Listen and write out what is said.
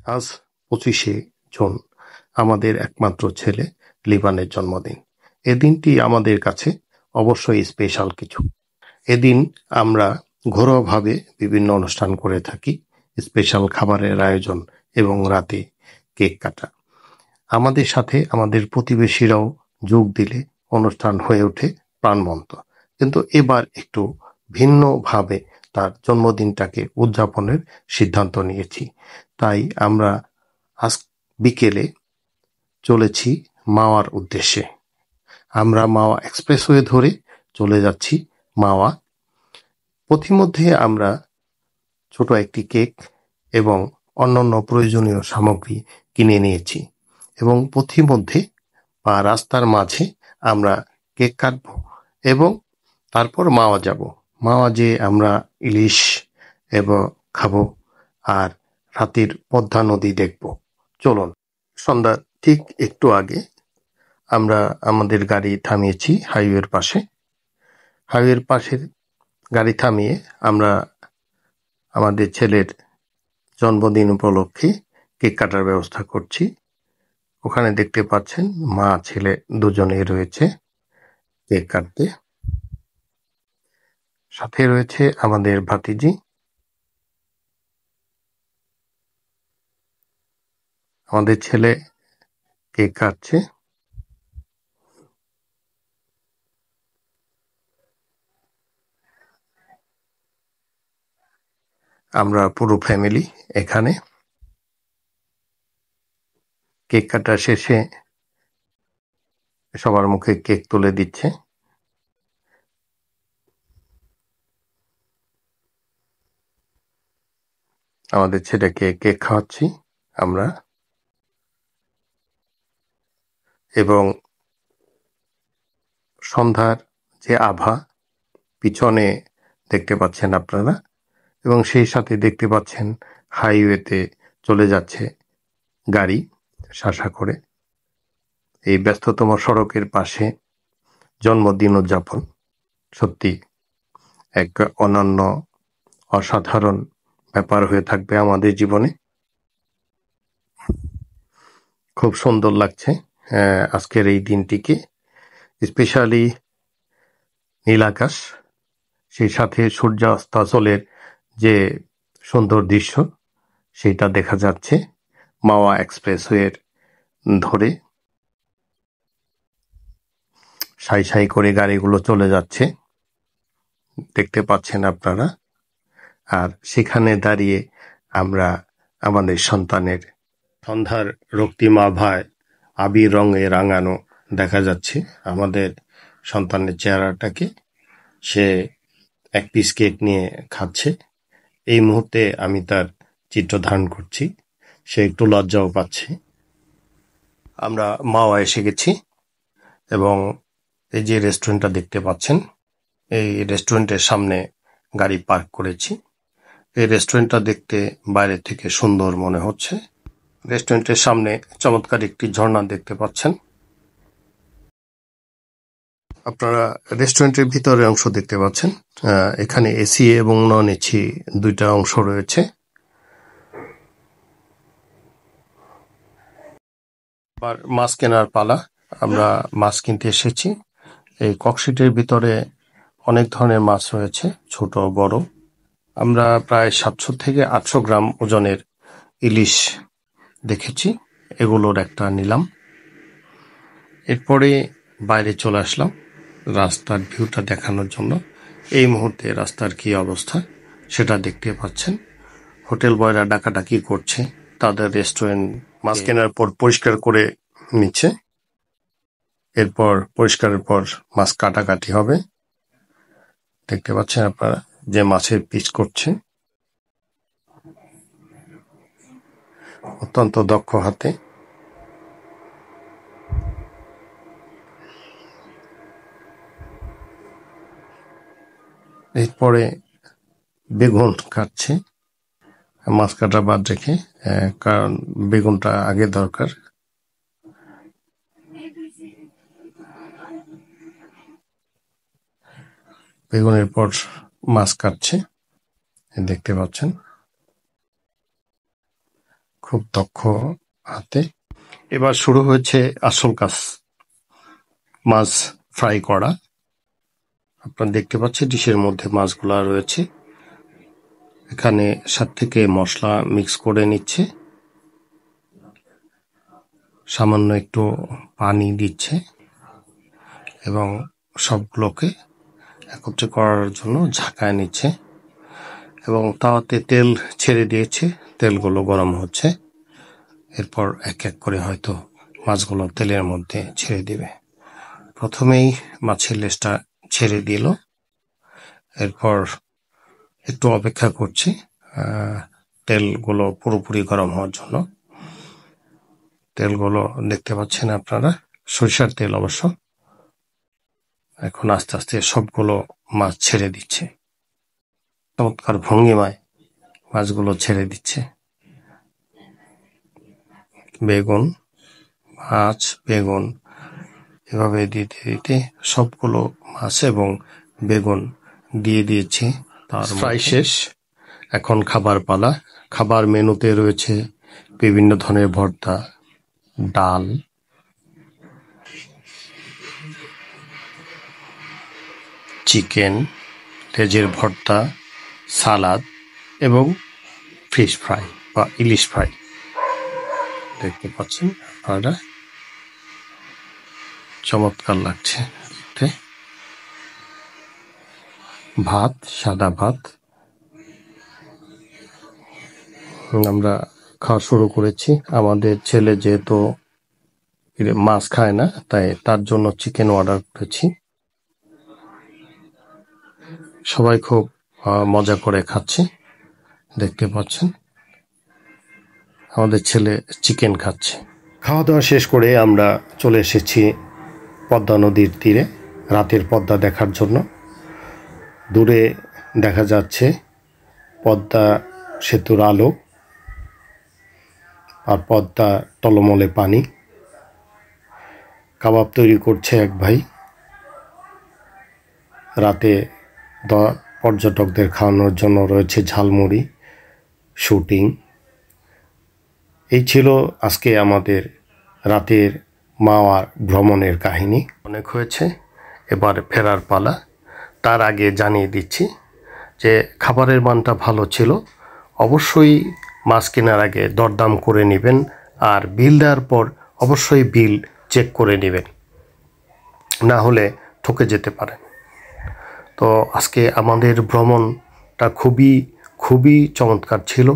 আজ 25শে জুন আমাদের একমাত্র ছেলে লিবানের জন্মদিন। এ দিনটি আমাদের কাছে অবশ্যই স্পেশাল কিছু। এদিন আমরা ঘরোয়াভাবে বিভিন্ন অনুষ্ঠান করে থাকি, স্পেশাল খাবারের আয়োজন এবং রাতে কেক কাটা। আমাদের সাথে আমাদের প্রতিবেশীরাও যোগ দিলে অনুষ্ঠান হয়ে ওঠে প্রাণবন্ত। কিন্তু এবার একটু ভিন্নভাবে তার জন্মদিনটাকে উদযাপনের সিদ্ধান্ত নিয়েছি। তাই আমরা আজ বিকেলে চলেছি মাওয়ার উদ্দেশ্যে। আমরা মাওয়া এক্সপ্রেসওয়ে ধরে চলে যাচ্ছি মাওয়া। পথিমধ্যে আমরা ছোট একটি কেক এবং অন্যান্য প্রয়োজনীয় সামগ্রী কিনে নিয়েছি এবং পথিমধ্যে বা রাস্তার মাঝে আমরা কেক কাটব এবং তারপর মাওয়া যাব। মাওয়া যেয়ে আমরা ইলিশ এবং খাবো আর রাতের পদ্মা নদী দেখব। চলুন। সন্ধ্যা ঠিক একটু আগে আমরা আমাদের গাড়ি থামিয়েছি হাইওয়ের পাশে। হাইওয়ের পাশের গাড়ি থামিয়ে আমরা আমাদের ছেলের জন্মদিন উপলক্ষে কেক কাটার ব্যবস্থা করছি। ওখানে দেখতে পাচ্ছেন মা ছেলে দুজনেই রয়েছে কেক কাটতে। সাথে রয়েছে আমাদের ভাতিজি। আমাদের ছেলে কেক কাটছে। আমরা পুরো ফ্যামিলি এখানে। কেক কাটা শেষে সবার মুখে কেক তুলে দিচ্ছে। আমাদের ছেলেকে কেক খাওয়াচ্ছি আমরা এবং সন্ধ্যার যে আভা পিছনে দেখতে পাচ্ছেন আপনারা এবং সেই সাথে দেখতে পাচ্ছেন হাইওয়েতে চলে যাচ্ছে গাড়ি শাসা করে। এই ব্যস্ততম সড়কের পাশে জন্মদিন উদযাপন সত্যি এক অনন্য অসাধারণ ব্যাপার হয়ে থাকবে আমাদের জীবনে। খুব সুন্দর লাগছে আজকের এই দিনটিকে, স্পেশালি নীল আকাশ, সেই সাথে সূর্যাস্তাচলের যে সুন্দর দৃশ্য সেটা দেখা যাচ্ছে মাওয়া এক্সপ্রেসওয়ের ধরে। সাই সাই করে গাড়িগুলো চলে যাচ্ছে, দেখতে পাচ্ছেন আপনারা। আর সেখানে দাঁড়িয়ে আমরা আমাদের সন্তানের সন্ধ্যার রক্তিম আভায় আবির রঙে রাঙানো দেখা যাচ্ছে আমাদের সন্তানের চেহারাটাকে। সে এক পিস কেক নিয়ে খাচ্ছে। এই মুহূর্তে আমি তার চিত্র ধারণ করছি। সে একটু লজ্জাও পাচ্ছে। আমরা মাওয়া এসে গেছি এবং এই যে রেস্টুরেন্টটা দেখতে পাচ্ছেন, এই রেস্টুরেন্টের সামনে গাড়ি পার্ক করেছি। এই রেস্টুরেন্টটা দেখতে বাইরে থেকে সুন্দর মনে হচ্ছে। রেস্টুরেন্টের সামনে চমৎকার একটি ঝর্ণা দেখতে পাচ্ছেন। আপনারা রেস্টুরেন্টের ভিতরে অংশ দেখতে পাচ্ছেন। এখানে এসি এবং নন এসি দুইটা অংশ রয়েছে। আবার মাছ কেনার পালা। আমরা মাছ কিনতে এসেছি। এই ককশিটের ভিতরে অনেক ধরনের মাছ রয়েছে, ছোট বড়। আমরা প্রায় 700 থেকে 800 গ্রাম ওজনের ইলিশ দেখেছি, এগুলোর একটা নিলাম। এরপরে বাইরে চলে আসলাম রাস্তার ভিউটা দেখানোর জন্য। এই মুহূর্তে রাস্তার কি অবস্থা সেটা দেখতে পাচ্ছেন। হোটেল বয়রা ডাকাডাকি করছে, তাদের রেস্টুরেন্ট মাছ কেনার পর পরিষ্কার করে নিচ্ছে। এরপর পরিষ্কারের পর মাছ কাটাকাটি হবে। দেখতে পাচ্ছেন আপনারা যে মাছের পিস করছে অত্যন্ত দক্ষ হাতে। এরপরে বেগুন কাটছে, মাছ কাটা বাদ রেখে, কারণ বেগুনটা আগে দরকার। বেগুনের পর মাছ কাটছে, দেখতে পাচ্ছেন। খুব দক্ষ হাতে। এবার শুরু হয়েছে আসল কাজ, মাছ ফ্রাই করা। আপনারা দেখতে পাচ্ছেন ডিশের মধ্যে মাছগুলা রয়েছে, এখানে সাথে থেকে মশলা মিক্স করে নিচ্ছে, সামান্য একটু পানি দিচ্ছে এবং সবগুলোকে একত্রে করার জন্য ঝাঁকায় নিচ্ছে এবং তাওয়াতে তেল ছেড়ে দিয়েছে, তেলগুলো গরম হচ্ছে। এরপর এক এক করে হয়তো মাছগুলো তেলের মধ্যে ছেড়ে দিবে। প্রথমেই মাছের লেজটা ছেড়ে দিল, এরপর একটু অপেক্ষা করছি তেলগুলো পুরোপুরি গরম হওয়ার জন্য। তেলগুলো দেখতে পাচ্ছেন আপনারা, সরিষার তেল অবশ্য। এখন আস্তে আস্তে সবগুলো মাছ ছেড়ে দিচ্ছে, চমৎকার ভঙ্গিমায় মাছগুলো ছেড়ে দিচ্ছে। বেগুন, মাছ, বেগুন এভাবে দিতে দিতে সবগুলো মাছ এবং বেগুন দিয়ে দিয়েছি। তার ফ্রাই শেষ, এখন খাবার পালা। খাবার মেনুতে রয়েছে বিভিন্ন ধরনের ভর্তা, ডাল, চিকেন, লেজের ভর্তা, সালাদ এবং ফিশ ফ্রাই বা ইলিশ ফ্রাই। দেখতে পাচ্ছেন আপনারা, চমৎকার লাগছে দেখতে। ভাত, সাদা ভাত। আমরা খাওয়া শুরু করেছি। আমাদের ছেলে যেহেতু মাছ খায় না, তাই তার জন্য চিকেন অর্ডার করেছি। সবাই খুব মজা করে খাচ্ছে, দেখতে পাচ্ছেন আমাদের ছেলে চিকেন খাচ্ছে। খাওয়া দাওয়া শেষ করে আমরা চলে এসেছি পদ্মা নদীর তীরে রাতের পদ্মা দেখার জন্য। দূরে দেখা যাচ্ছে পদ্মা সেতুর আলো আর পদ্মা টলমলে পানি। কাবাব তৈরি করছে এক ভাই, রাতে পর্যটকদের খাওয়ানোর জন্য রয়েছে ঝালমুড়ি, শুটিং। এই ছিল আজকে আমাদের রাতের মাওয়ার ভ্রমণের কাহিনী। অনেক হয়েছে, এবার ফেরার পালা। তার আগে জানিয়ে দিচ্ছি যে খাবারের মানটা ভালো ছিল। অবশ্যই মাছ কেনার আগে দরদাম করে নেবেন, আর বিল দেওয়ার পর অবশ্যই বিল চেক করে নেবেন, না হলে ঠকে যেতে পারেন। তো আজকে আমাদের ভ্রমণটা খুবই চমৎকার ছিল।